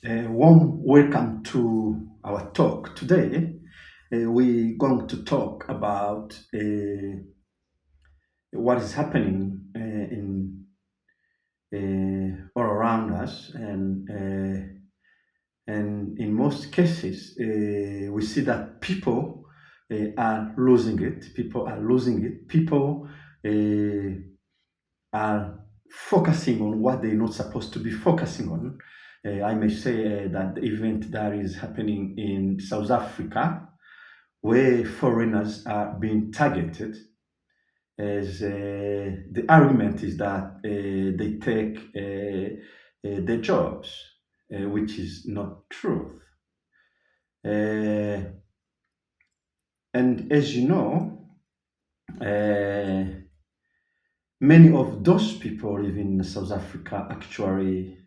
Warm welcome to our talk. Today, we're going to talk about what is happening in all around us, and in most cases, we see that people are losing it. People are losing it. People uh, are focusing on what they're not supposed to be focusing on. I may say that the event that is happening in South Africa, where foreigners are being targeted, as the argument is that they take their jobs, which is not true. Uh, and as you know, uh, many of those people living in South Africa actually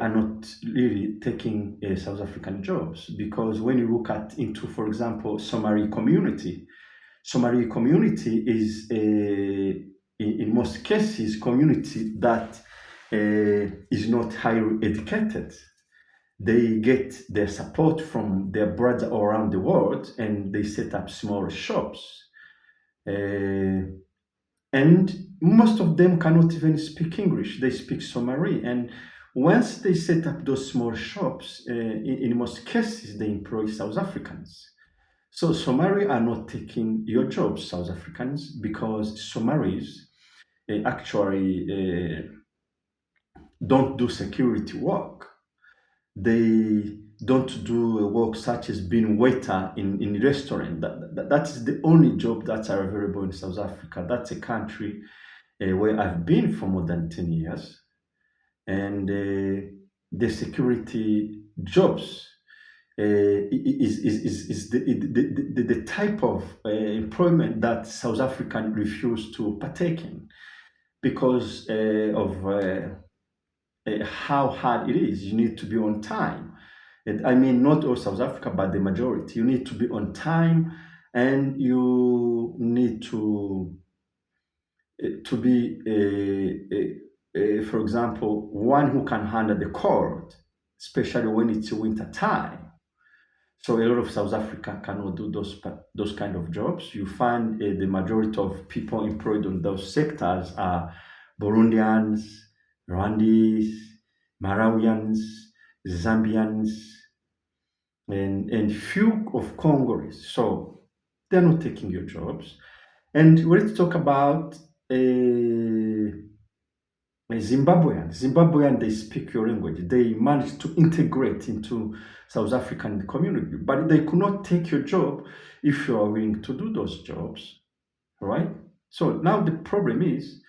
are not really taking South African jobs, because when you look at into, for example, Somali community is in most cases community that is not highly educated. They get their support from their brothers around the world, and they set up small shops. Uh, and most of them cannot even speak English. They speak Somali, and once they set up those small shops, in most cases they employ South Africans. So Somali are not taking your jobs, South Africans, because Somalis actually don't do security work. They don't do work such as being waiter in a restaurant. That's the only job that's available in South Africa. That's a country where I've been for more than 10 years. And the security jobs is the type of employment that South African refuse to partake in, because of how hard it is. You need to be on time. And I mean, not all South Africa, but the majority. You need to be on time, and you need to be, for example, one who can handle the cold, especially when it's winter time. So a lot of South Africa cannot do those kind of jobs. You find the majority of people employed on those sectors are Burundians, Rwandese, Malawians, Zambians, and few of Congolese. So they're not taking your jobs. And we let's talk about Zimbabwean, they speak your language. They managed to integrate into South African community, but they could not take your job if you are willing to do those jobs, right? So now the problem is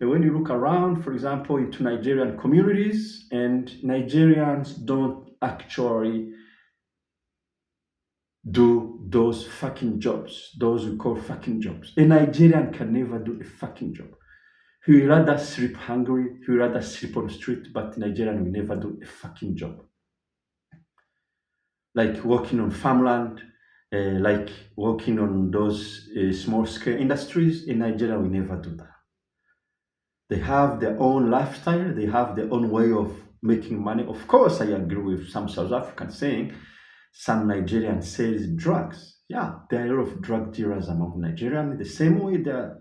when you look around, for example, into Nigerian communities, and Nigerians don't actually do those fucking jobs, those we call fucking jobs. A Nigerian can never do a fucking job. He will rather sleep hungry, he will rather sleep on the street, but Nigerian will never do a fucking job. Like working on farmland, like working on those small scale industries, in Nigeria will never do that. They have their own lifestyle, they have their own way of making money. Of course, I agree with some South Africans saying some Nigerians sell drugs. Yeah, there are a lot of drug dealers among Nigerians. The same way there are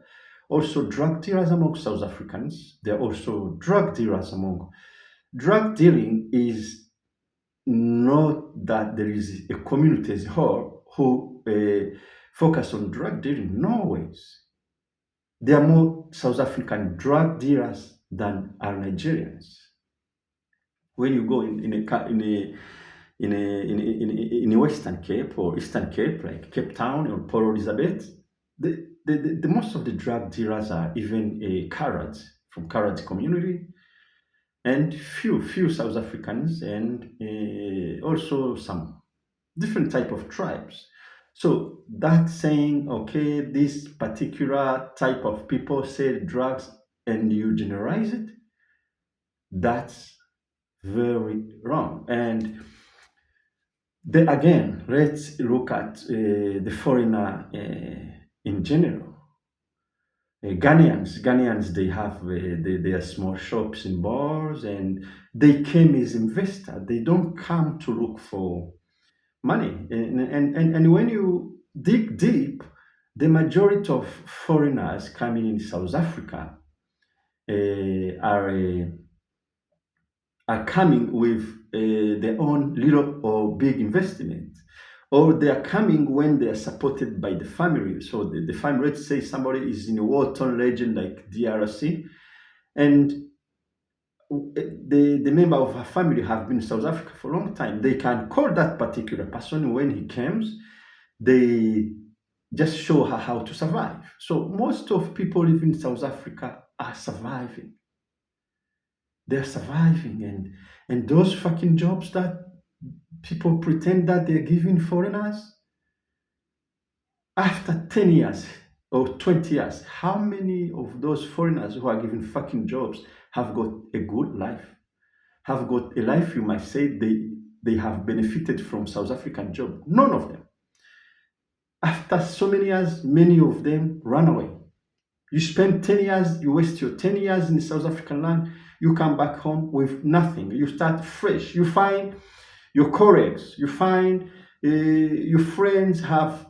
also drug dealers among South Africans. There are also drug dealers among. Drug dealing is not that there is a community as a whole who focus on drug dealing. No ways. There are more South African drug dealers than are Nigerians. When you go in a Western Cape or Eastern Cape, like Cape Town or Port Elizabeth, the most of the drug dealers are even a Karats from Karats community, and few South Africans, and also some different type of tribes. So that's saying, okay, this particular type of people sell drugs and you generalize it, that's very wrong. And then again, let's look at the foreigner in general. Ghanaians, they have their small shops in bars, and they came as investor. They don't come to look for money. And when you dig deep, the majority of foreigners coming in South Africa uh, are uh, are coming with their own little or big investment, or they are coming when they are supported by the family. So the family, let's say somebody is in a war-torn region like DRC, and the member of her family have been in South Africa for a long time. They can call that particular person when he comes. They just show her how to survive. So most of people living in South Africa are surviving. They're surviving, and those fucking jobs that people pretend that they're giving foreigners, after 10 years or 20 years, how many of those foreigners who are given fucking jobs have got a good life? Have got a life you might say they have benefited from South African job? None of them. After so many years, many of them run away. You spend 10 years, you waste your 10 years in the South African land, you come back home with nothing. You start fresh. You find your colleagues, you find your friends have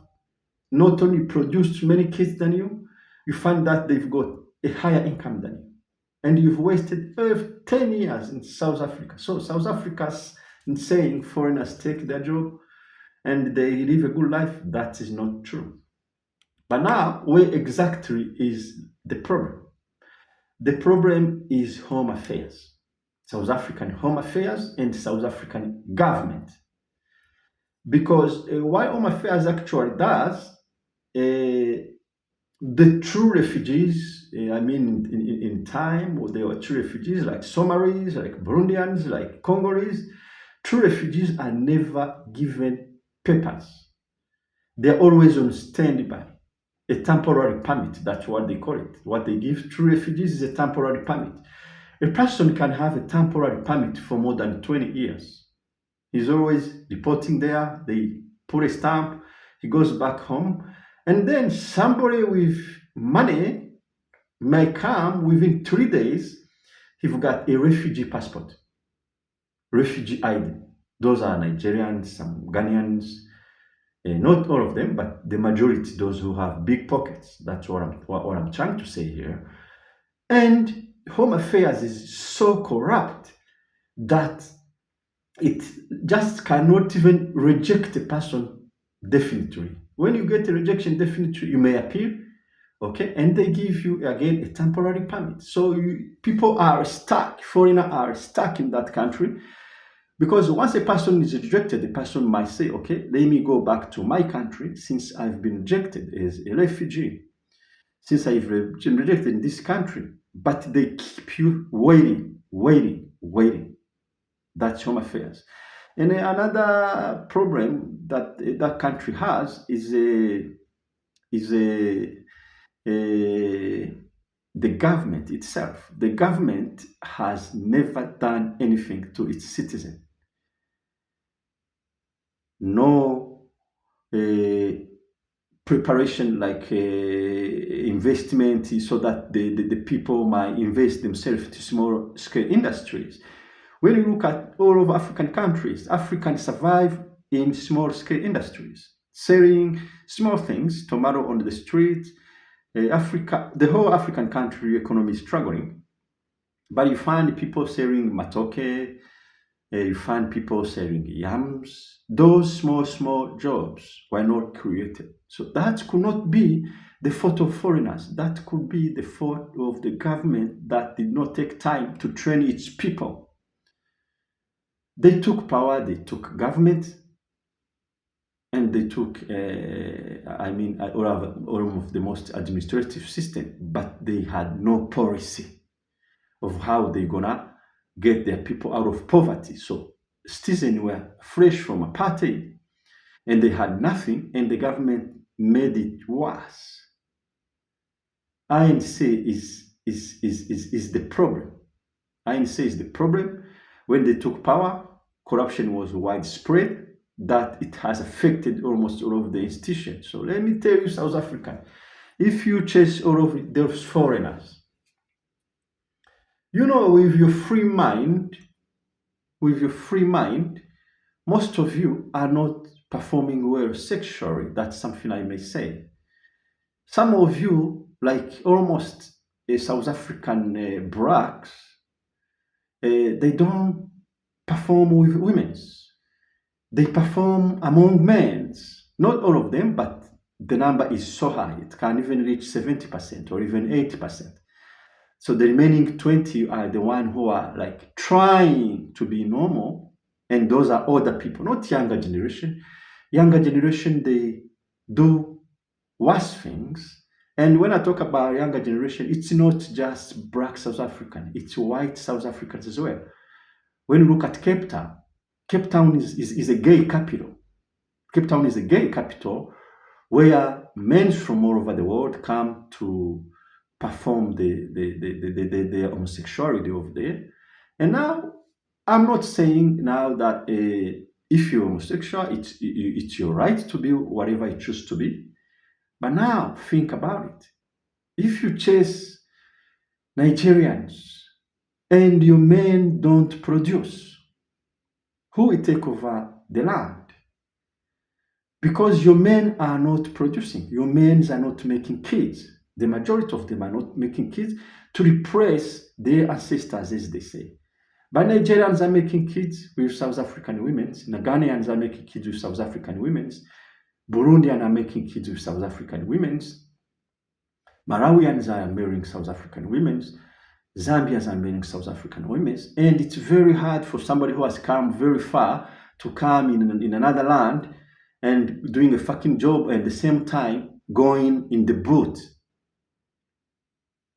not only produced many kids than you find that they've got a higher income than you. And you've wasted 10 years in South Africa. So South Africa's saying foreigners take their job and they live a good life, that is not true. But now, where exactly is the problem? The problem is Home Affairs, South African Home Affairs and South African government. Because what Home Affairs actually does, the true refugees, I mean, in time, there were true refugees like Somalis, like Burundians, like Congolese. True refugees are never given papers. They're always on standby. A temporary permit, that's what they call it. What they give true refugees is a temporary permit. A person can have a temporary permit for more than 20 years. He's always reporting there, they put a stamp, he goes back home, and then somebody with money may come within 3 days, he've got a refugee passport, refugee ID. Those are Nigerians, some Ghanaians, not all of them, but the majority, those who have big pockets. That's what I'm trying to say here. And Home Affairs is so corrupt that it just cannot even reject a person definitely. When you get a rejection definitely, you may appeal, okay, and they give you again a temporary permit. So people are stuck, foreigners are stuck in that country. Because once a person is rejected, the person might say, okay, let me go back to my country since I've been rejected as a refugee, since I've been rejected in this country. But they keep you waiting. That's Home Affairs. And another problem that that country has is the government itself. The government has never done anything to its citizens. No preparation like investment so that the people might invest themselves to small scale industries. When you look at all of African countries, Africans survive in small scale industries, selling small things, tomato on the street. Africa, the whole African country economy is struggling, but you find people selling matoke, you find people selling yams. Those small jobs were not created. So that could not be the fault of foreigners. That could be the fault of the government that did not take time to train its people. They took power, they took government, and they took, all of the most administrative system, but they had no policy of how they're gonna get their people out of poverty. So citizens were fresh from apartheid and they had nothing, and the government made it worse. ANC is the problem. ANC is the problem. When they took power, corruption was widespread, that it has affected almost all of the institutions. So let me tell you, South Africa, If you chase all of those foreigners, with your free mind, most of you are not performing well sexually. That's something I may say. Some of you, like almost South African blacks, they don't perform with women's. They perform among men's. Not all of them, but the number is so high. It can even reach 70% or even 80%. So the remaining 20 are the one who are like trying to be normal, and those are older people, not younger generation. Younger generation, they do worse things. And when I talk about younger generation, it's not just black South African, it's white South Africans as well. When you look at Cape Town is a gay capital. Cape Town is a gay capital where men from all over the world come to perform the homosexuality over there. And now, I'm not saying now that if you're homosexual, it's your right to be whatever you choose to be. But now, think about it. If you chase Nigerians and your men don't produce, who will take over the land? Because your men are not producing. Your men are not making kids. The majority of them are not making kids to replace their ancestors, as they say. But Nigerians are making kids with South African women. Ghanaians are making kids with South African women. Burundians are making kids with South African women. Malawians are marrying South African women. Zambians are marrying South African women. And it's very hard for somebody who has come very far to come in another land and doing a fucking job and at the same time going in the boot,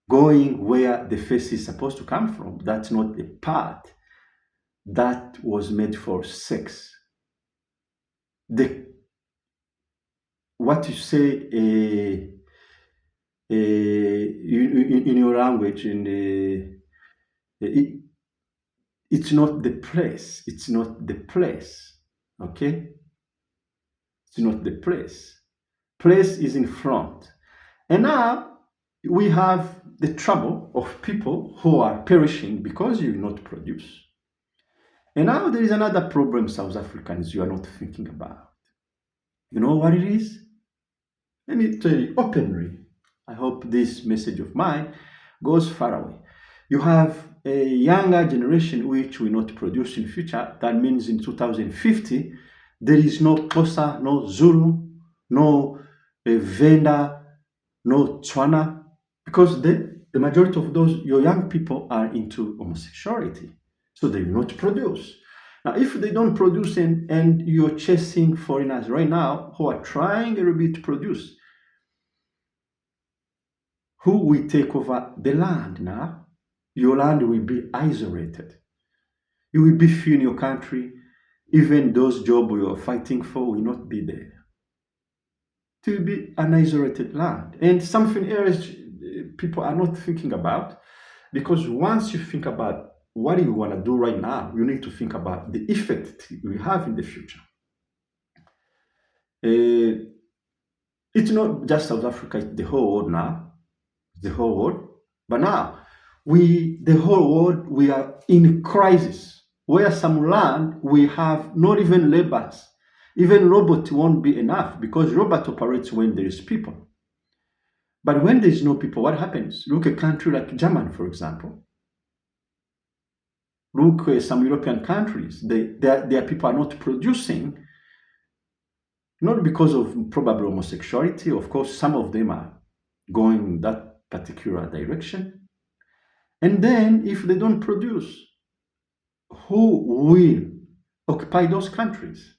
going where the face is supposed to come from. That's not a path that was made for sex. What you say in your language, it's not the place. It's not the place. Okay? It's not the place. Place is in front. And now we have the trouble of people who are perishing because you not produce. And now there is another problem, South Africans, you are not thinking about. You know what it is? Let me tell you openly. I hope this message of mine goes far away. You have a younger generation which will not produce in future. That means in 2050, there is no Xhosa, no Zulu, no Venda, no Tswana, because the majority of those, your young people are into homosexuality. So they will not produce. Now, if they don't produce and you're chasing foreigners right now who are trying a little bit to produce, who will take over the land now? Your land will be isolated. You will be few in your country. Even those jobs you are fighting for will not be there. It will be an isolated land. And something else people are not thinking about, because once you think about what you want to do right now, you need to think about the effect we have in the future. It's not just South Africa, it's the whole world now. The whole world. But now, the whole world, we are in crisis, where some land we have not even laborers. Even robots won't be enough, because robot operates when there is people. But when there is no people, what happens? Look at a country like Germany, for example. Look at some European countries. Their people are not producing, not because of probably homosexuality. Of course, some of them are going in that particular direction. And then if they don't produce, who will occupy those countries?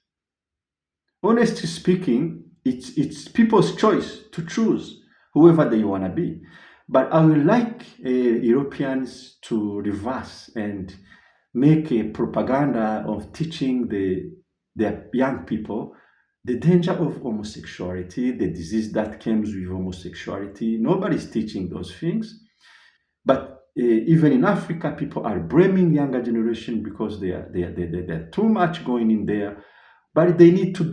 Honestly speaking, it's people's choice to choose whoever they want to be. But I would like Europeans to reverse and make a propaganda of teaching their young people the danger of homosexuality, the disease that comes with homosexuality. Nobody's teaching those things. But even in Africa, people are blaming younger generation because they are too much going in there But they need to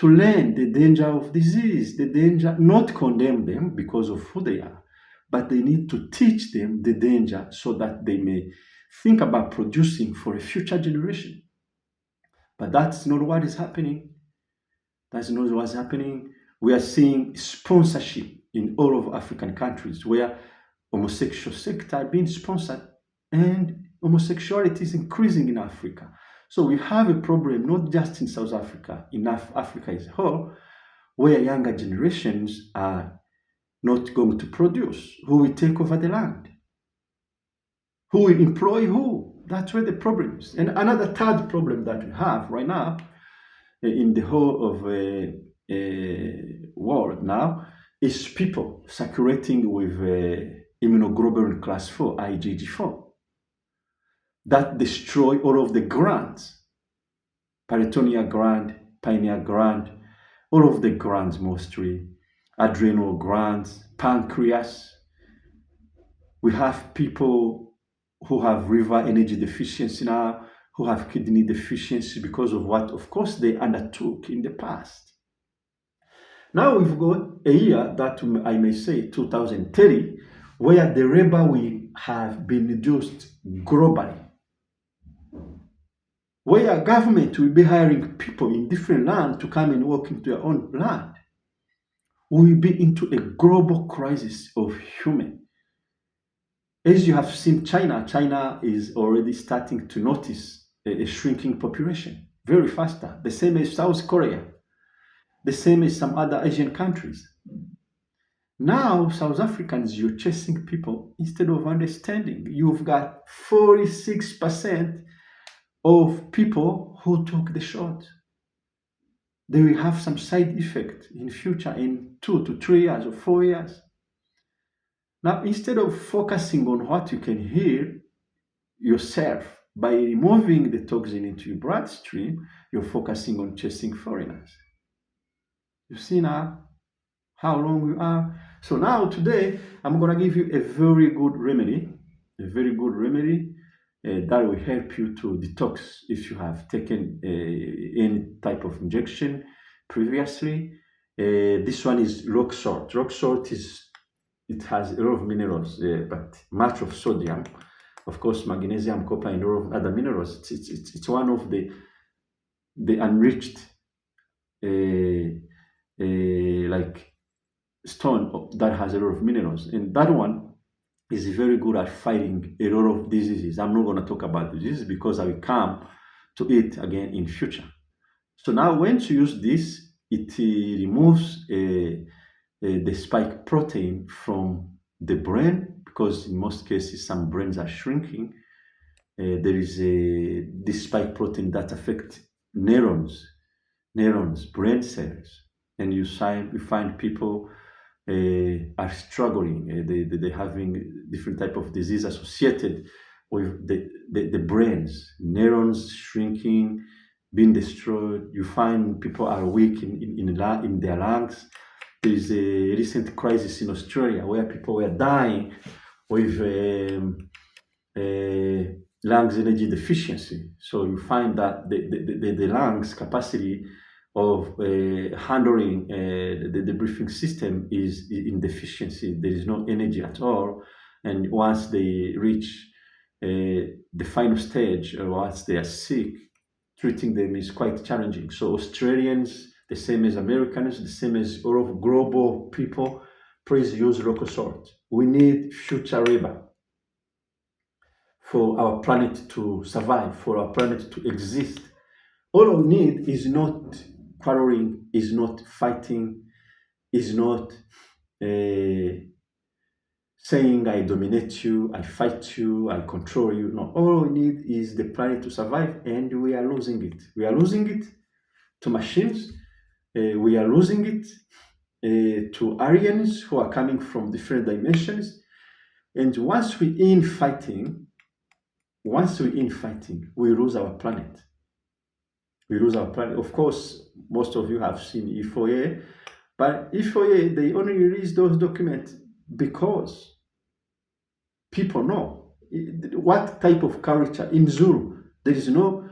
learn the danger of disease, the danger, not condemn them because of who they are, but they need to teach them the danger so that they may think about producing for a future generation. But that's not what is happening. That's not what's happening. We are seeing sponsorship in all of African countries where homosexual sects are being sponsored and homosexuality is increasing in Africa. So we have a problem not just in South Africa, in Africa as a whole, where younger generations are not going to produce. Who will take over the land? Who will employ who? That's where the problem is. And another third problem that we have right now in the whole of world now is people saturating with immunoglobulin class 4, IgG4, that destroy all of the glands, peritoneal gland, pineal gland, all of the glands mostly, adrenal glands, pancreas. We have people who have liver energy deficiency now, who have kidney deficiency because of what, of course, they undertook in the past. Now we've got a year that I may say 2030, where the labor will have been reduced globally, where government will be hiring people in different land to come and work into their own land. We will be into a global crisis of human. As you have seen, China is already starting to notice a shrinking population very faster, the same as South Korea, the same as some other Asian countries. Now, South Africans, you're chasing people instead of understanding. You've got 46% of people who took the shot. They will have some side effect in future in 2 to 3 years or 4 years. Now, instead of focusing on what you can heal yourself by removing the toxin into your bloodstream, you're focusing on chasing foreigners. You see now how wrong we are. So now today, I'm going to give you a very good remedy, that will help you to detox if you have taken any type of injection previously. This one is rock salt. Rock salt it has a lot of minerals, but much of sodium, of course, magnesium, copper, and all of other minerals. It's one of the enriched like stone that has a lot of minerals, and that one is very good at fighting a lot of diseases. I'm not going to talk about diseases because I will come to it again in future. So now when you use this, it removes the spike protein from the brain, because in most cases some brains are shrinking. There is this spike protein that affects neurons, brain cells, and you find people are struggling. They're having different type of disease associated with the brains, neurons shrinking, being destroyed. You find people are weak in their lungs. There is a recent crisis in Australia where people were dying with lungs energy deficiency. So you find that the lungs capacity of handling the breathing system is in deficiency. There is no energy at all. And once they reach the final stage, or once they are sick, treating them is quite challenging. So Australians, the same as Americans, the same as all of global people, please use local salt. We need future labor for our planet to survive, for our planet to exist. All we need is not quarreling, is not fighting, is not saying I dominate you, I fight you, I control you. No, all we need is the planet to survive, and we are losing it. We are losing it to machines. We are losing it to aliens who are coming from different dimensions. And once we in fighting, we lose our planet. We lose our planet. Of course, most of you have seen E4A, but E4A, they only release those documents because people know what type of culture in Zulu. There is no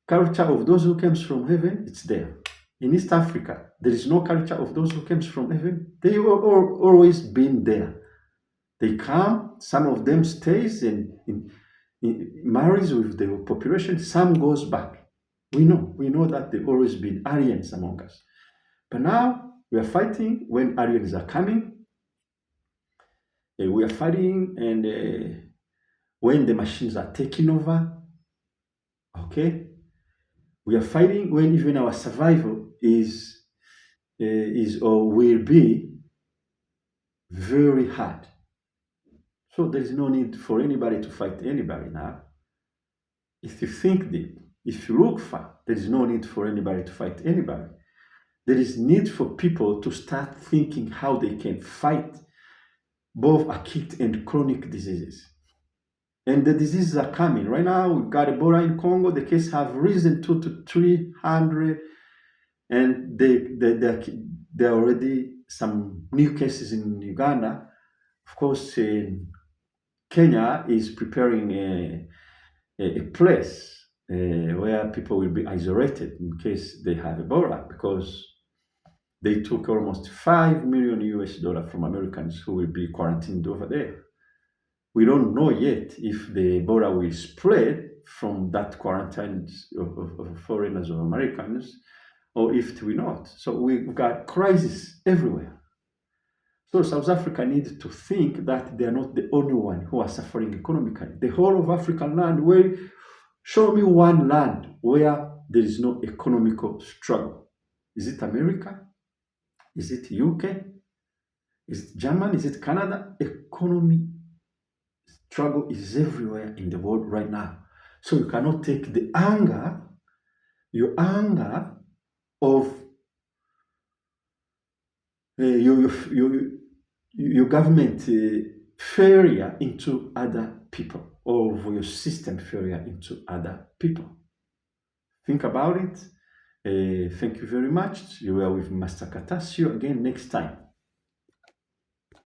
Culture of those who comes from heaven, it's there. In East Africa, there is no culture of those who comes from heaven. They were always been there. They come, some of them stays and marries with the population, some goes back. We know that there always been aliens among us. But now we are fighting when aliens are coming. We are fighting and when the machines are taking over, okay? We are fighting when even our survival is or will be very hard. So there is no need for anybody to fight anybody now. If you think deep, if you look far, there is no need for anybody to fight anybody. There is need for people to start thinking how they can fight both acute and chronic diseases. And the diseases are coming. Right now, we've got Ebola in Congo. The cases have risen 2 to 300, and there are already some new cases in Uganda. Of course, Kenya is preparing a place where people will be isolated in case they have Ebola, because they took almost $5 million US from Americans who will be quarantined over there. We don't know yet if the Ebola will spread from that quarantine of foreigners or Americans, or if it will not. So we've got crisis everywhere. So South Africa needs to think that they are not the only one who are suffering economically. The whole of African land, show me one land where there is no economical struggle. Is it America? Is it UK? Is it Germany? Is it Canada? Economy struggle is everywhere in the world right now. So you cannot take your anger of your government failure into other people, or of your system failure into other people. Think about it. Thank you very much. You were with Master Kata. See you again next time.